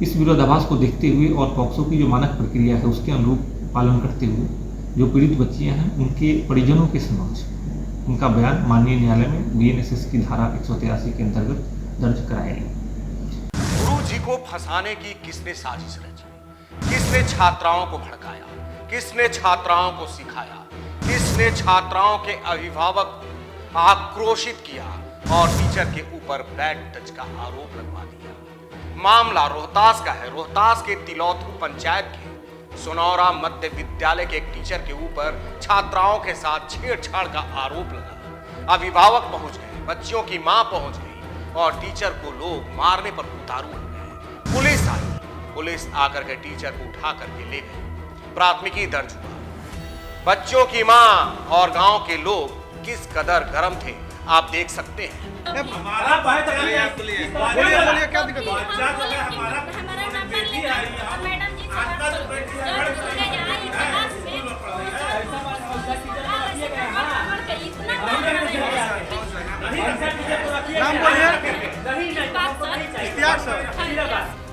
इस विरोधाभास को देखते हुए और पॉक्सो की जो मानक प्रक्रिया है उसके अनुरूप पालन करते हुए जो पीड़ित बच्चियां हैं उनके परिजनों के समक्ष उनका बयान माननीय न्यायालय में बीएनएसएस की धारा 183 के अंतर्गत दर्ज कराया गया। गुरु जी को फंसाने की किसने साजिश रची? किसने छात्राओं को भड़काया? किसने छात्राओं को सिखाया? किसने छात्राओं के अभिभावक आक्रोशित किया और टीचर के ऊपर बैड टच का आरोप लगवा दिया? मामला रोहतास का है। रोहतास के तिलौथू पंचायत के सोनौरा मध्य विद्यालय के एक टीचर के ऊपर छात्राओं के साथ छेड़छाड़ का आरोप लगा। अभिभावक पहुंच गए, बच्चियों की मां पहुंच गई और टीचर को लोग मारने पर उतारू हो गए। पुलिस आई, पुलिस आकर के टीचर को उठा करके ले गई। प्राथमिकी दर्ज हुआ। बच्चों की मां और गांव के लोग किस कदर गर्म थे आप देख सकते हैं। हमारा बोलिए क्या दिक्कत है?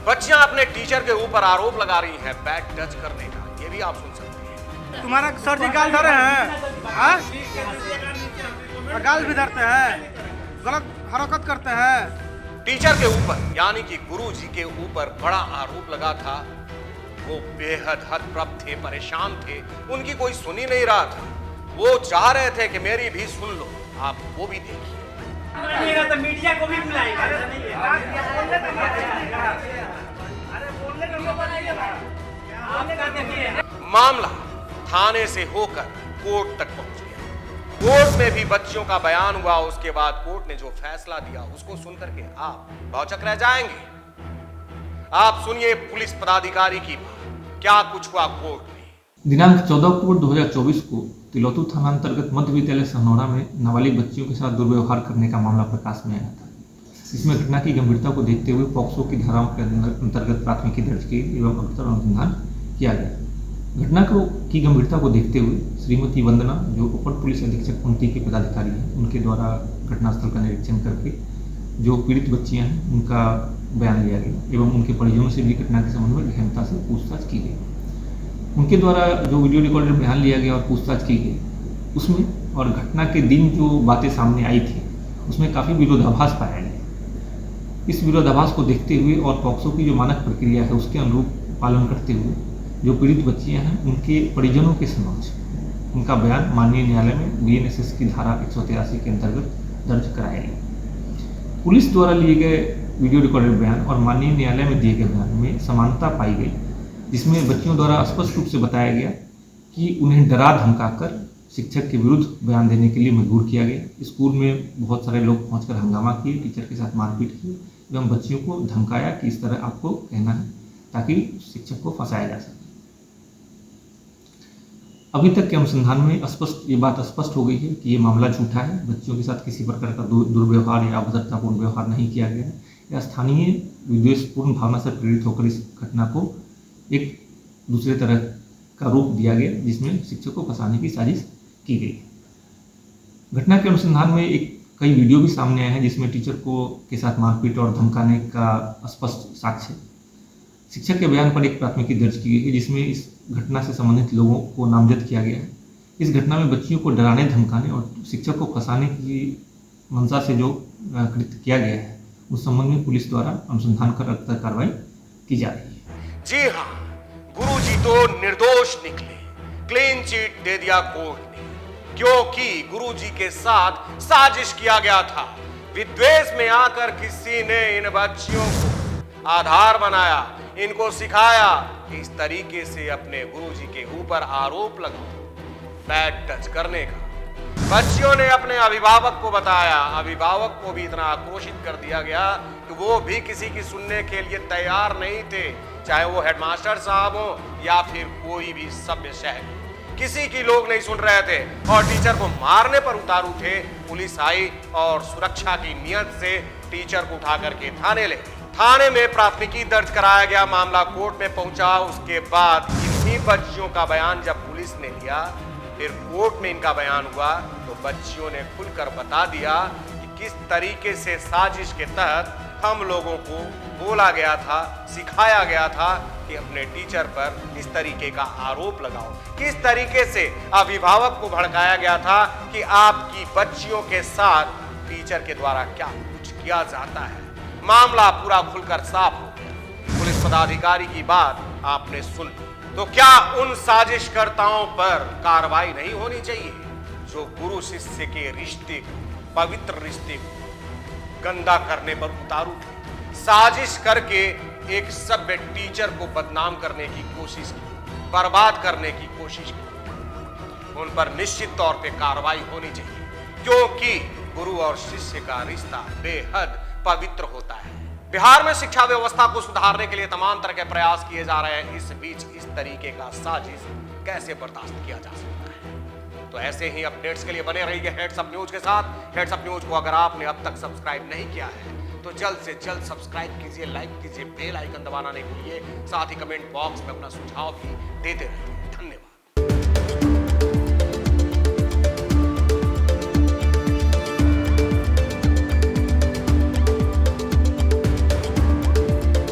बच्चियां अपने टीचर के ऊपर आरोप लगा रही हैं बैड टच करने का। ये भी आप सुन सकते हैं। तुम्हारा सर जी गाल धरे हैं, हाँ? गाल भी धरते हैं, गलत हरकत करते हैं। टीचर के ऊपर यानी कि गुरु जी के ऊपर बड़ा आरोप लगा था। वो बेहद हतप्रभ थे, परेशान थे, उनकी कोई सुन ही नहीं रहा था। वो चाह रहे थे कि मेरी भी सुन लो। आप वो भी देखिए। तो मीडिया को भी बुलाएगा। मामला थाने से होकर कोर्ट तक पहुंच गया। कोर्ट में भी बच्चियों का बयान हुआ। उसके बाद कोर्ट ने जो फैसला दिया उसको सुनकर के आप भौचक रह जाएंगे। आप सुनिए पुलिस पदाधिकारी की बात, क्या कुछ हुआ कोर्ट में। दिनांक 14 अक्टूबर 2024 को तिलौथू थाना अंतर्गत मध्य विद्यालय सनौरा में नाबालिग बच्चियों के साथ दुर्व्यवहार करने का मामला प्रकाश में आया था। इसमें घटना की गंभीरता को देखते हुए पॉक्सो की धाराओं के अंतर्गत प्राथमिकी दर्ज की एवं अग्रतर अनुसंधान किया गया। घटना की गंभीरता को देखते हुए श्रीमती वंदना जो अपर पुलिस अधीक्षक कुंती के पदाधिकारी हैं उनके द्वारा घटनास्थल का निरीक्षण करके जो पीड़ित बच्चियां हैं उनका बयान लिया गया एवं उनके परिजनों से भी घटना के संबंध में गहनता से पूछताछ की गई। उनके द्वारा जो वीडियो रिकॉर्डेड बयान लिया गया और पूछताछ की गई उसमें और घटना के दिन जो बातें सामने आई थी उसमें काफ़ी विरोधाभास पाया गया। इस विरोधाभास को देखते हुए और पॉक्सो की जो मानक प्रक्रिया है उसके अनुरूप पालन करते हुए जो पीड़ित बच्चियां हैं उनके परिजनों के समक्ष उनका बयान माननीय न्यायालय में बीएनएसएस की धारा 183 के अंतर्गत दर्ज कराया गया। पुलिस द्वारा लिए गए वीडियो रिकॉर्डेड बयान और माननीय न्यायालय में दिए गए बयान में समानता पाई गई, जिसमें बच्चियों द्वारा स्पष्ट रूप से बताया गया कि उन्हें डरा धमकाकर शिक्षक के विरुद्ध बयान देने के लिए मजबूर किया गया। स्कूल में बहुत सारे लोग पहुंचकर हंगामा किए, टीचर के साथ मारपीट की एवं बच्चियों को धमकाया कि इस तरह आपको कहना है ताकि शिक्षक को फंसाया जा सके। अभी तक के अनुसंधान में ये बात स्पष्ट हो गई है कि ये मामला झूठा है। बच्चियों के साथ किसी प्रकार का दुर्व्यवहार या अभद्रतापूर्ण व्यवहार नहीं किया गया है या स्थानीय विद्वेषपूर्ण भावना से प्रेरित होकर इस घटना को एक दूसरे तरह का रूप दिया गया जिसमें शिक्षक को फंसाने की साजिश की गई। घटना के अनुसंधान में कई वीडियो भी सामने आए हैं जिसमें टीचर के साथ मारपीट और धमकाने का स्पष्ट साक्ष्य। शिक्षक के बयान पर एक प्राथमिकी दर्ज की गई है जिसमें इस घटना से संबंधित लोगों को नामजद किया गया है। इस घटना में बच्चियों को डराने धमकाने और शिक्षक को फंसाने की मंशा से जो कृत्य किया गया है उस संबंध में पुलिस द्वारा अनुसंधान कर कार्रवाई की जा रही है। जी हाँ, गुरुजी तो निर्दोष निकले, क्लीन चिट दे दिया कोर्ट ने, क्योंकि गुरुजी के साथ साजिश किया गया था। विद्वेष में आकर किसी ने इन बच्चियों को आधार बनाया, इनको सिखाया इस तरीके से अपने गुरुजी के ऊपर आरोप लगाओ बैड टच करने का। बच्चियों ने अपने अभिभावक को बताया, अभिभावक को भी इतना आक्रोशित कर दिया गया कि वो भी किसी की सुनने के लिए तैयार नहीं थे, चाहे वो हेडमास्टर साहब हो या फिर कोई भी सभ्य शहर। किसी की लोग नहीं सुन रहे थे और टीचर को मारने पर उतारू थे। पुलिस आई और सुरक्षा की नियत से टीचर को उठा करके थाने ले गई। थाने में प्राथमिकी दर्ज कराया गया, मामला कोर्ट में पहुंचा। उसके बाद इन्हीं बच्चियों का बयान जब पुलिस ने लिया, फिर कोर्ट में इनका बयान हुआ, तो बच्चियों ने खुलकर बता दिया कि किस तरीके से साजिश के तहत हम लोगों को बोला गया था, सिखाया गया था कि अपने टीचर पर इस तरीके का आरोप लगाओ। किस तरीके से अभिभावक को भड़काया गया था कि आपकी बच्चियों के साथ टीचर के द्वारा क्या कुछ किया जाता है। मामला पूरा खुलकर साफ हो गया। पुलिस पदाधिकारी की बात आपने सुन ली, तो क्या उन साजिशकर्ताओं पर कार्रवाई नहीं होनी चाहिए जो गुरु शिष्य के रिश्ते को, पवित्र रिश्ते को गंदा करने पर उतारू थे? साजिश करके एक सभ्य टीचर को बदनाम करने की कोशिश की, बर्बाद करने की कोशिश की। उन पर निश्चित तौर पे कार्रवाई होनी चाहिए, क्योंकि गुरु और शिष्य का रिश्ता बेहद पवित्र होता है। बिहार में शिक्षा व्यवस्था को सुधारने के लिए तमाम तरह के प्रयास किए जा रहे हैं। इस बीच इस तरीके का साजिश कैसे बर्दाश्त किया जा सकता है? तो ऐसे ही अपडेट्स के लिए बने रहिए हेड्सअप न्यूज के साथ। हेड्सअप न्यूज को अगर आपने अब तक सब्सक्राइब नहीं किया है तो जल्द से जल्द सब्सक्राइब कीजिए, लाइक कीजिए, बेल आइकन दबाना नहीं भूलिए। साथ ही कमेंट बॉक्स में अपना सुझाव भी देते रहिए।